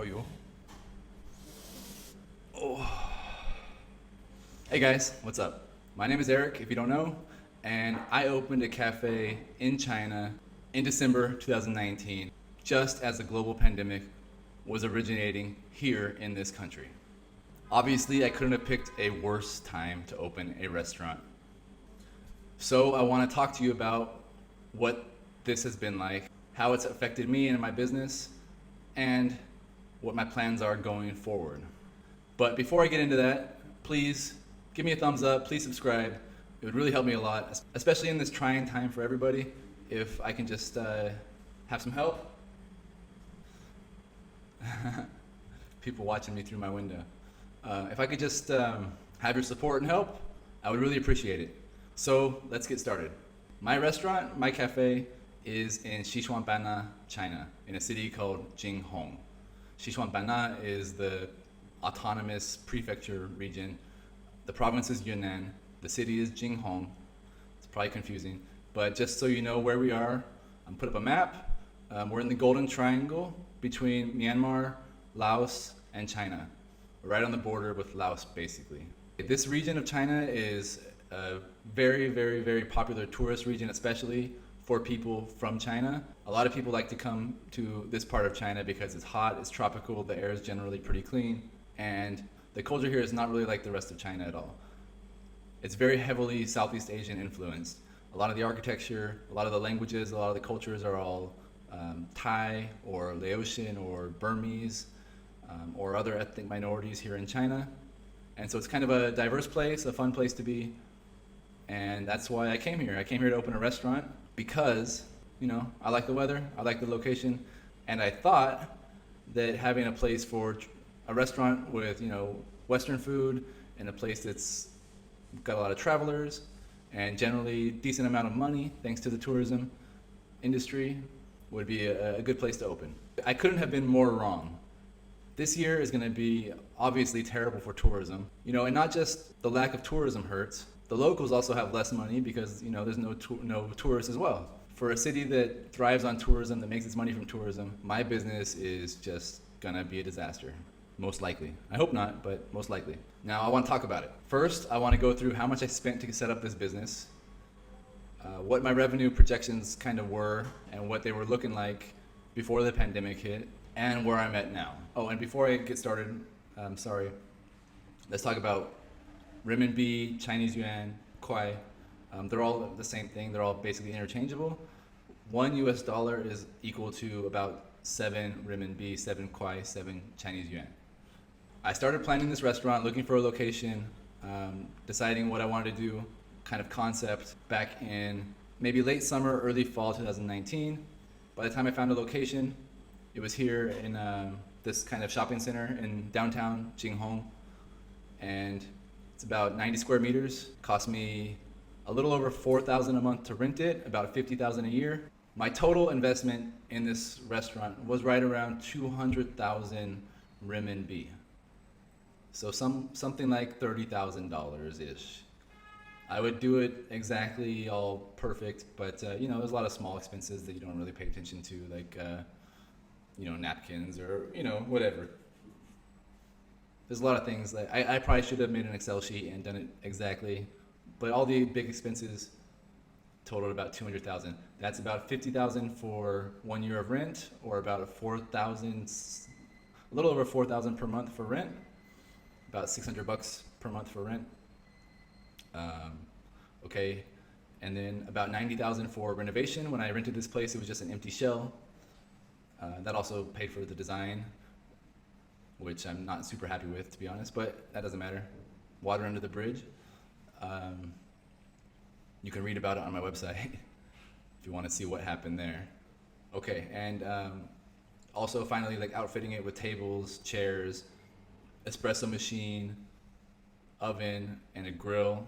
you. Oh. Hey guys, what's up? My name is Eric, if you don't know, and I opened a cafe in China in December 2019, just as the global pandemic was originating here in this country. Obviously, I couldn't have picked a worse time to open a restaurant. So I want to talk to you about what this has been like, how it's affected me and my business, and what my plans are going forward. But before I get into that, please give me a thumbs up, please subscribe. It would really help me a lot, especially in this trying time for everybody. If I can just have some help. People watching me through my window. If I could just have your support and help, I would really appreciate it. So let's get started. My restaurant, my cafe, is in Sichuanbana, China, in a city called Jinghong. Sichuanbana is the autonomous prefecture region. The province is Yunnan. The city is Jinghong. It's probably confusing, but just so you know where we are, I'm put up a map. We're in the Golden Triangle between Myanmar, Laos, and China. We're right on the border with Laos, basically. This region of China is a very, very, very popular tourist region, especially for people from China. A lot of people like to come to this part of China because it's hot, it's tropical, the air is generally pretty clean, and the culture here is not really like the rest of China at all. It's very heavily Southeast Asian influenced. A lot of the architecture, a lot of the languages, a lot of the cultures are all Thai or Laotian or Burmese or other ethnic minorities here in China. And so it's kind of a diverse place, a fun place to be. And that's why I came here. I came here to open a restaurant because, I like the weather, I like the location, and I thought that having a place for a restaurant with, Western food and a place that's got a lot of travelers and generally decent amount of money thanks to the tourism industry would be a good place to open. I couldn't have been more wrong. This year is going to be obviously terrible for tourism, and not just the lack of tourism hurts. The locals also have less money because there's no tourists as well. For a city that thrives on tourism, that makes its money from tourism, my business is just gonna be a disaster. Most likely. I hope not, but most likely. Now I want to talk about it. First, I want to go through how much I spent to set up this business, what my revenue projections kind of were, and what they were looking like before the pandemic hit, and where I'm at now. Oh, and before I get started, let's talk about renminbi, Chinese yuan, kuai. They're all the same thing. They're all basically interchangeable. $1 is equal to about 7 renminbi, 7 kuai, 7 Chinese yuan. I started planning this restaurant, looking for a location, deciding what I wanted to do, kind of concept, back in maybe late summer, early fall 2019. By the time I found a location, it was here in this kind of shopping center in downtown Jinghong, and it's about 90 square meters. Cost me a little over $4,000 a month to rent it, about $50,000 a year. My total investment in this restaurant was right around 200,000 renminbi. So something like $30,000 ish. I would do it exactly all perfect, but there's a lot of small expenses that you don't really pay attention to, like napkins or whatever. There's a lot of things that I probably should have made an Excel sheet and done it exactly, but all the big expenses totaled about 200,000. That's about 50,000 for 1 year of rent, or about 4,000, a little over 4,000 per month for rent, about $600 per month for rent. Okay, and then about 90,000 for renovation. When I rented this place, it was just an empty shell. That also paid for the design, which I'm not super happy with, to be honest, but that doesn't matter. Water under the bridge. You can read about it on my website if you want to see what happened there. Okay, and also finally, like, outfitting it with tables, chairs, espresso machine, oven, and a grill,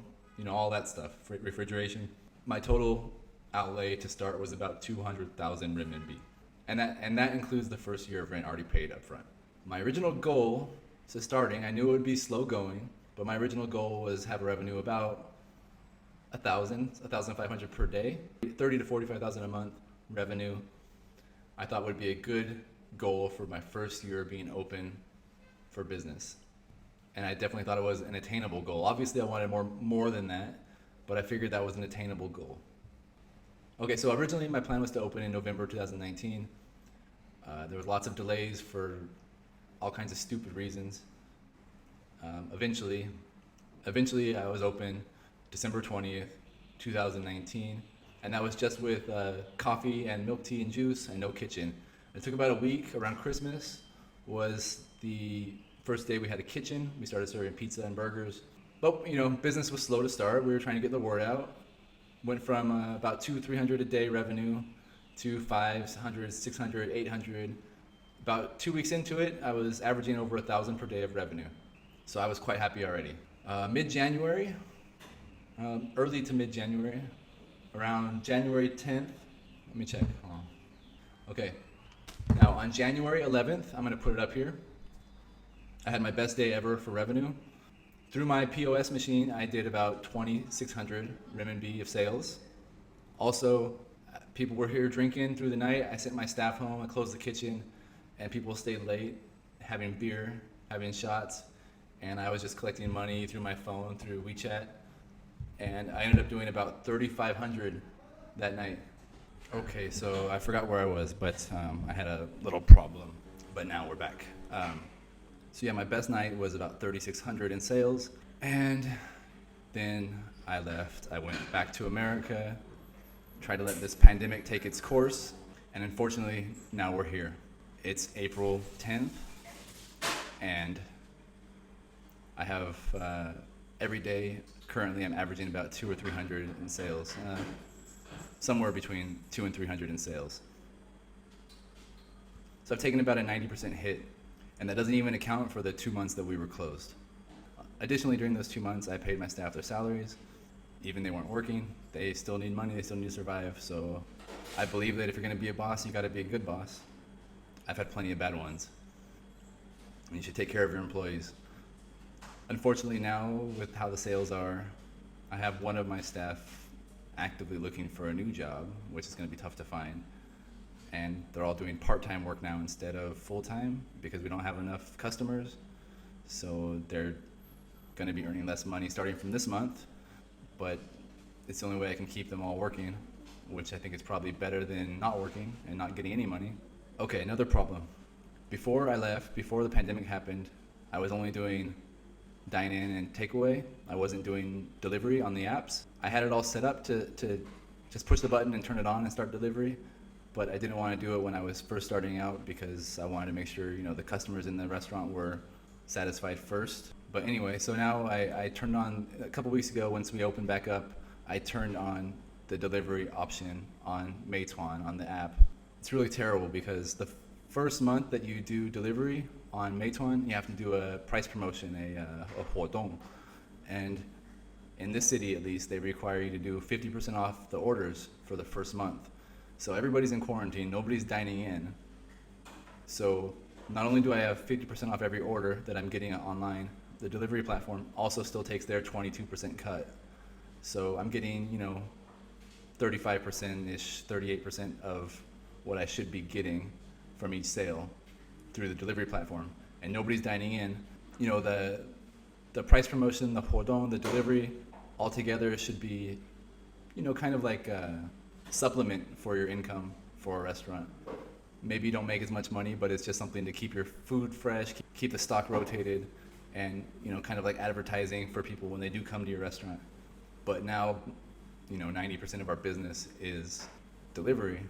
all that stuff, refrigeration. My total outlay to start was about 200,000 renminbi. And that includes the first year of rent already paid up front. My original goal to starting, I knew it would be slow going, but my original goal was have a revenue about 1,500 per day, 30 to 45,000 a month revenue. I thought would be a good goal for my first year being open for business. And I definitely thought it was an attainable goal. Obviously, I wanted more than that, but I figured that was an attainable goal. Okay, so originally my plan was to open in November 2019. There was lots of delays for all kinds of stupid reasons. Eventually, I was open December 20th, 2019, and that was just with coffee and milk tea and juice and no kitchen. It took about a week. Around Christmas was the first day we had a kitchen. We started serving pizza and burgers. But, business was slow to start. We were trying to get the word out. Went from about $200-300 a day revenue to $500, $600, $800. About 2 weeks into it, I was averaging over $1,000 per day of revenue. So I was quite happy already. Mid-January, early to mid-January, around January 10th, let me check. Hold on. Okay, now on January 11th, I'm gonna put it up here. I had my best day ever for revenue. Through my POS machine, I did about 2,600 renminbi of sales. Also, people were here drinking through the night. I sent my staff home, I closed the kitchen, and people stayed late, having beer, having shots, and I was just collecting money through my phone, through WeChat, and I ended up doing about 3,500 that night. Okay, so I forgot where I was, but I had a little problem, but now we're back. So yeah, my best night was about 3,600 in sales, and then I left. I went back to America, tried to let this pandemic take its course, and unfortunately, now we're here. It's April 10th, and I have every day, currently I'm averaging about 200 or 300 in sales, somewhere between 200 and 300 in sales. So I've taken about a 90% hit, and that doesn't even account for the 2 months that we were closed. Additionally, during those 2 months, I paid my staff their salaries. Even they weren't working, they still need money, they still need to survive. So I believe that if you're gonna be a boss, you gotta be a good boss. I've had plenty of bad ones. And you should take care of your employees. Unfortunately now, with how the sales are, I have one of my staff actively looking for a new job, which is gonna be tough to find. And they're all doing part-time work now instead of full-time because we don't have enough customers. So they're gonna be earning less money starting from this month, but it's the only way I can keep them all working, which I think is probably better than not working and not getting any money. Okay, another problem. Before I left, before the pandemic happened, I was only doing dine-in and takeaway. I wasn't doing delivery on the apps. I had it all set up to just push the button and turn it on and start delivery, but I didn't want to do it when I was first starting out because I wanted to make sure the customers in the restaurant were satisfied first. But anyway, so now I turned on, a couple weeks ago once we opened back up, I turned on the delivery option on Meituan, on the app. It's really terrible because the first month that you do delivery on Meituan, you have to do a price promotion, a 活动. And in this city at least, they require you to do 50% off the orders for the first month. So everybody's in quarantine, nobody's dining in. So not only do I have 50% off every order that I'm getting online, the delivery platform also still takes their 22% cut. So I'm getting, 35%-ish, 38% of what I should be getting from each sale through the delivery platform. And nobody's dining in. The price promotion, the 活动, the delivery, altogether should be, kind of like a supplement for your income for a restaurant. Maybe you don't make as much money, but it's just something to keep your food fresh, keep the stock rotated, and kind of like advertising for people when they do come to your restaurant. But now 90% of our business is delivery.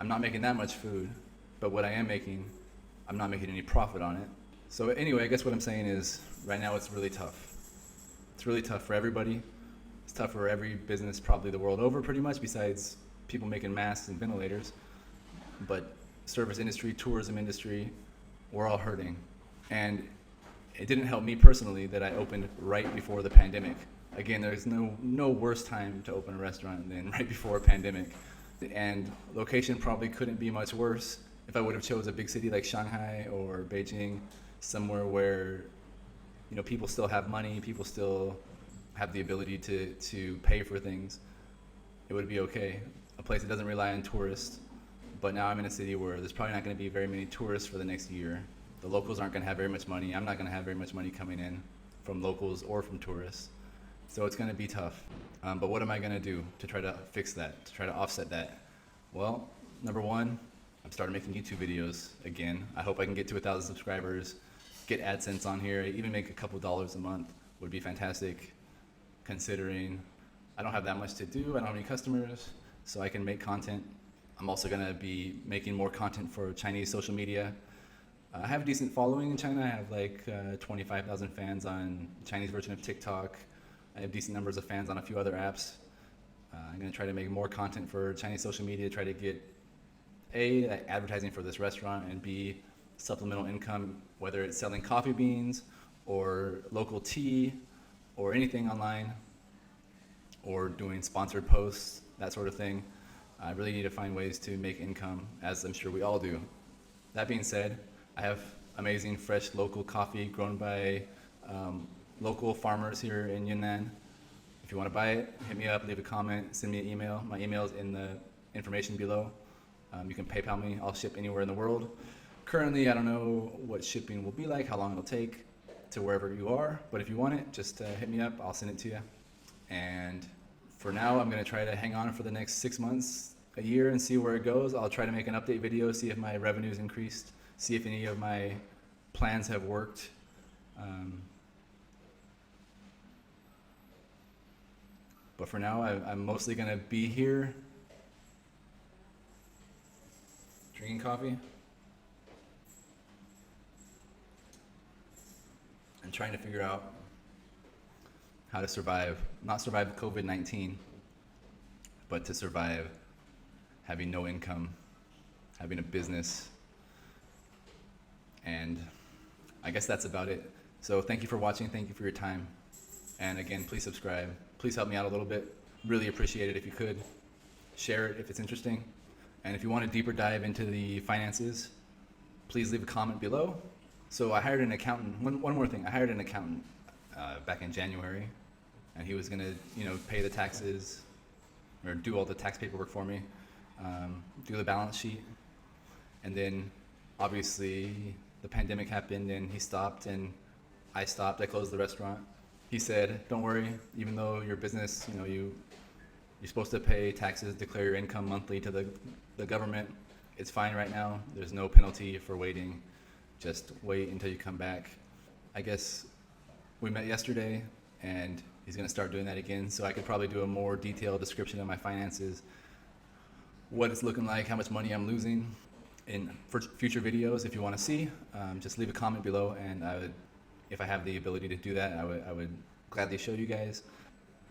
I'm not making that much food, but what I am making, I'm not making any profit on it. So anyway, I guess what I'm saying is right now it's really tough. It's really tough for everybody. It's tough for every business probably the world over pretty much, besides people making masks and ventilators. But service industry, tourism industry, we're all hurting. And it didn't help me personally that I opened right before the pandemic. Again, there's no worse time to open a restaurant than right before a pandemic. And location probably couldn't be much worse if I would have chose a big city like Shanghai or Beijing, somewhere where people still have money, people still have the ability to pay for things. It would be okay. A place that doesn't rely on tourists. But now I'm in a city where there's probably not going to be very many tourists for the next year. The locals aren't going to have very much money. I'm not going to have very much money coming in from locals or from tourists. So it's going to be tough. But what am I going to do to try to fix that, to try to offset that? Well, number one, I've started making YouTube videos again. I hope I can get to 1,000 subscribers, get AdSense on here, even make a couple dollars a month would be fantastic, considering I don't have that much to do, I don't have any customers, so I can make content. I'm also gonna be making more content for Chinese social media. I have a decent following in China. I have like 25,000 fans on the Chinese version of TikTok. I have decent numbers of fans on a few other apps. I'm gonna try to make more content for Chinese social media, try to get A, advertising for this restaurant, and B, supplemental income, whether it's selling coffee beans or local tea or anything online or doing sponsored posts, that sort of thing. I really need to find ways to make income, as I'm sure we all do. That being said, I have amazing fresh local coffee grown by local farmers here in Yunnan. If you want to buy it, hit me up, leave a comment, send me an email. My email is in the information below. You can PayPal me, I'll ship anywhere in the world. Currently, I don't know what shipping will be like, how long it'll take to wherever you are, but if you want it, just hit me up, I'll send it to you. And for now, I'm gonna try to hang on for the next 6 months, a year, and see where it goes. I'll try to make an update video, see if my revenue's increased, see if any of my plans have worked. But for now, I'm mostly gonna be here drinking coffee and trying to figure out how to survive, not survive COVID-19, but to survive having no income, having a business. And I guess that's about it. So thank you for watching, thank you for your time. And again, please subscribe. Please help me out a little bit. Really appreciate it if you could. Share it if it's interesting. And if you want a deeper dive into the finances, please leave a comment below. So I hired an accountant. One more thing, I hired an accountant back in January, and he was gonna, pay the taxes or do all the tax paperwork for me, do the balance sheet, and then obviously the pandemic happened and he stopped and I stopped. I closed the restaurant. He said, "Don't worry, even though your business, you're supposed to pay taxes, declare your income monthly to the government. It's fine right now. There's no penalty for waiting. Just wait until you come back." I guess we met yesterday and he's gonna start doing that again, so I could probably do a more detailed description of my finances, what it's looking like, how much money I'm losing in future videos. If you wanna see, just leave a comment below, and if I have the ability to do that, I would gladly show you guys.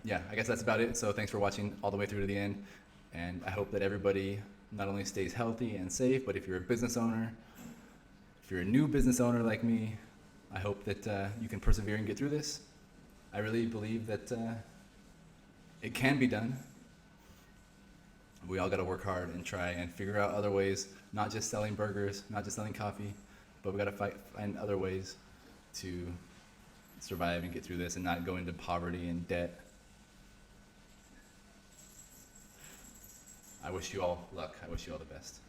Yeah, I guess that's about it. So thanks for watching all the way through to the end, and I hope that everybody not only stays healthy and safe, but if you're a business owner, if you're a new business owner like me, I hope that you can persevere and get through this. I really believe that it can be done. We all got to work hard and try and figure out other ways, not just selling burgers, not just selling coffee, but we got to find other ways to survive and get through this and not go into poverty and debt. I wish you all luck. I wish you all the best.